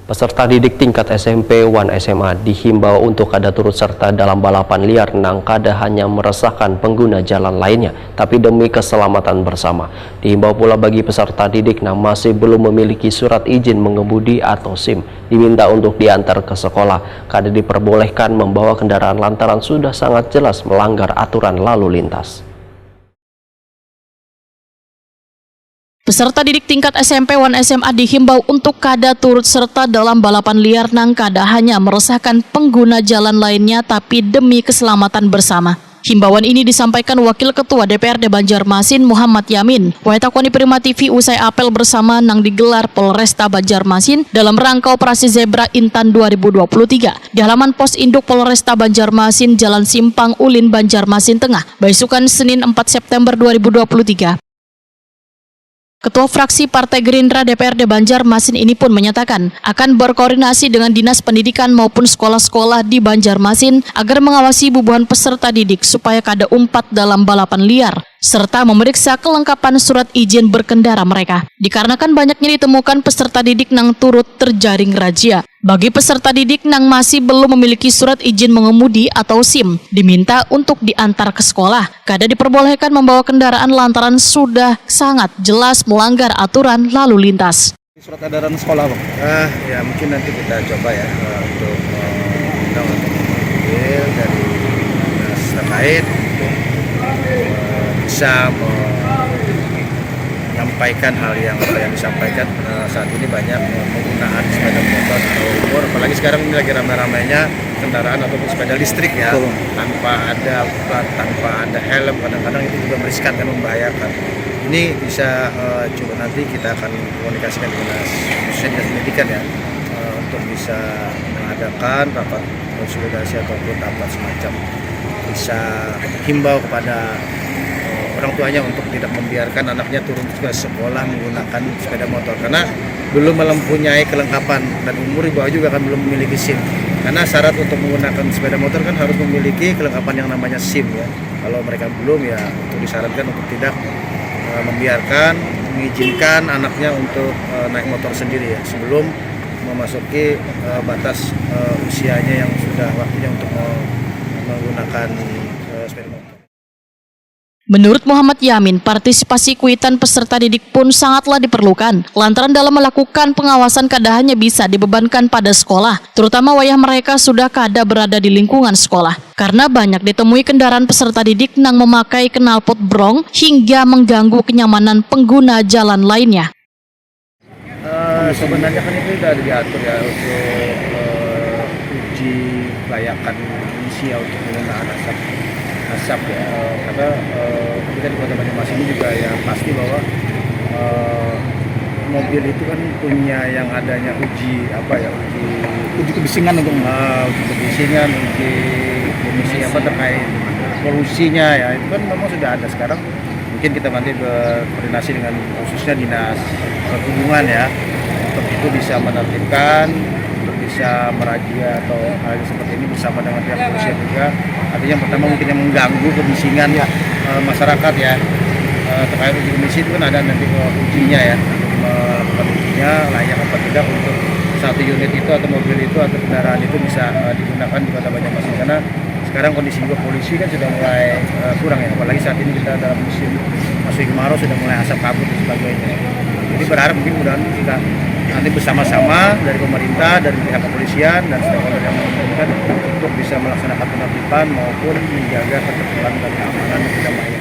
Peserta didik tingkat SMP 1 SMA dihimbau untuk kada turut serta dalam balapan liar nang kada hanya meresahkan pengguna jalan lainnya, tapi demi keselamatan bersama. Dihimbau pula bagi peserta didik nang masih belum memiliki surat izin mengemudi atau SIM, diminta untuk diantar ke sekolah. Kada diperbolehkan membawa kendaraan lantaran sudah sangat jelas melanggar aturan lalu lintas. Peserta didik tingkat SMP 1 SMA dihimbau untuk kada turut serta dalam balapan liar nang kada hanya meresahkan pengguna jalan lainnya tapi demi keselamatan bersama. Himbauan ini disampaikan Wakil Ketua DPRD Banjarmasin Muhammad Yamin. Waitakoni Prima TV usai apel bersama nang digelar Polresta Banjarmasin dalam rangka Operasi Zebra Intan 2023 di halaman pos induk Polresta Banjarmasin Jalan Simpang Ulin Banjarmasin Tengah, Baisukan Senin 4 September 2023. Ketua Fraksi Partai Gerindra DPRD Banjarmasin ini pun menyatakan akan berkoordinasi dengan Dinas Pendidikan maupun sekolah-sekolah di Banjarmasin agar mengawasi bubuhan peserta didik supaya kada umpat dalam balapan liar, serta memeriksa kelengkapan surat izin berkendara mereka. Dikarenakan banyaknya ditemukan peserta didik nang turut terjaring razia. Bagi peserta didik nang masih belum memiliki surat izin mengemudi atau SIM, diminta untuk diantar ke sekolah. Kada diperbolehkan membawa kendaraan lantaran sudah sangat jelas melanggar aturan lalu lintas. Surat edaran sekolah, Bang? Ya mungkin nanti kita coba ya untuk undang atau memanggil dari dinas terkait untuk bisa menyampaikan hal yang disampaikan. Saat ini banyak penggunaan sepeda motor atau umur, apalagi sekarang ini lagi ramai-ramainya kendaraan ataupun sepeda listrik ya. Betul. Tanpa ada plat, tanpa ada helm, kadang-kadang itu juga meriskan dan membahayakan. Ini bisa coba nanti kita akan komunikasikan dengan khususnya Dinas Pendidikan ya, untuk bisa mengadakan rapat konsolidasi ataupun rapat semacam, bisa himbau kepada orang tuanya untuk tidak membiarkan anaknya turun ke sekolah menggunakan sepeda motor karena belum mempunyai kelengkapan, dan umur di bawah juga kan belum memiliki SIM. Karena syarat untuk menggunakan sepeda motor kan harus memiliki kelengkapan yang namanya SIM ya. Kalau mereka belum ya itu disyaratkan untuk tidak membiarkan, mengizinkan anaknya untuk naik motor sendiri ya sebelum memasuki batas usianya yang sudah waktunya untuk menggunakan sepeda motor. Menurut Muhammad Yamin, partisipasi kuitan peserta didik pun sangatlah diperlukan. Lantaran dalam melakukan pengawasan kada hanya bisa dibebankan pada sekolah, terutama wayah mereka sudah kada berada di lingkungan sekolah. Karena banyak ditemui kendaraan peserta didik nang memakai knalpot brong hingga mengganggu kenyamanan pengguna jalan lainnya. Sebenarnya kan itu sudah diatur ya untuk uji kelayakan emisi ya untuk penggunaan asap ya, karena kita di Kota Banjarmasin ini juga ya pasti bahwa mobil itu kan punya yang adanya uji kebisingan untuk uji kebisingan, uji emisi terkait polusinya ya, itu kan memang sudah ada sekarang. Mungkin kita nanti berkoordinasi dengan khususnya Dinas Perhubungan ya, untuk itu bisa menertibkan, untuk bisa merazia atau hal seperti ini bersama dengan pihak kepolisian juga. Artinya yang pertama mungkin yang mengganggu kebisingan ya, masyarakat ya, terkait uji emisi itu kan ada nanti ujinya ya, untuk melakukan ujinya layak apa tidak untuk satu unit itu atau mobil itu atau kendaraan itu bisa digunakan di Kota Banjarmasin, karena sekarang kondisi juga polisi kan sudah mulai kurang ya, apalagi saat ini kita dalam musim masuk kemarau sudah mulai asap kabut dan sebagainya. Jadi berharap mungkin mudah-mudahan kita nanti bersama-sama dari pemerintah, dari pihak kepolisian dan stakeholder yang membutuhkan untuk bisa melaksanakan penertiban maupun menjaga ketertiban dan keamanan yang tidak baik.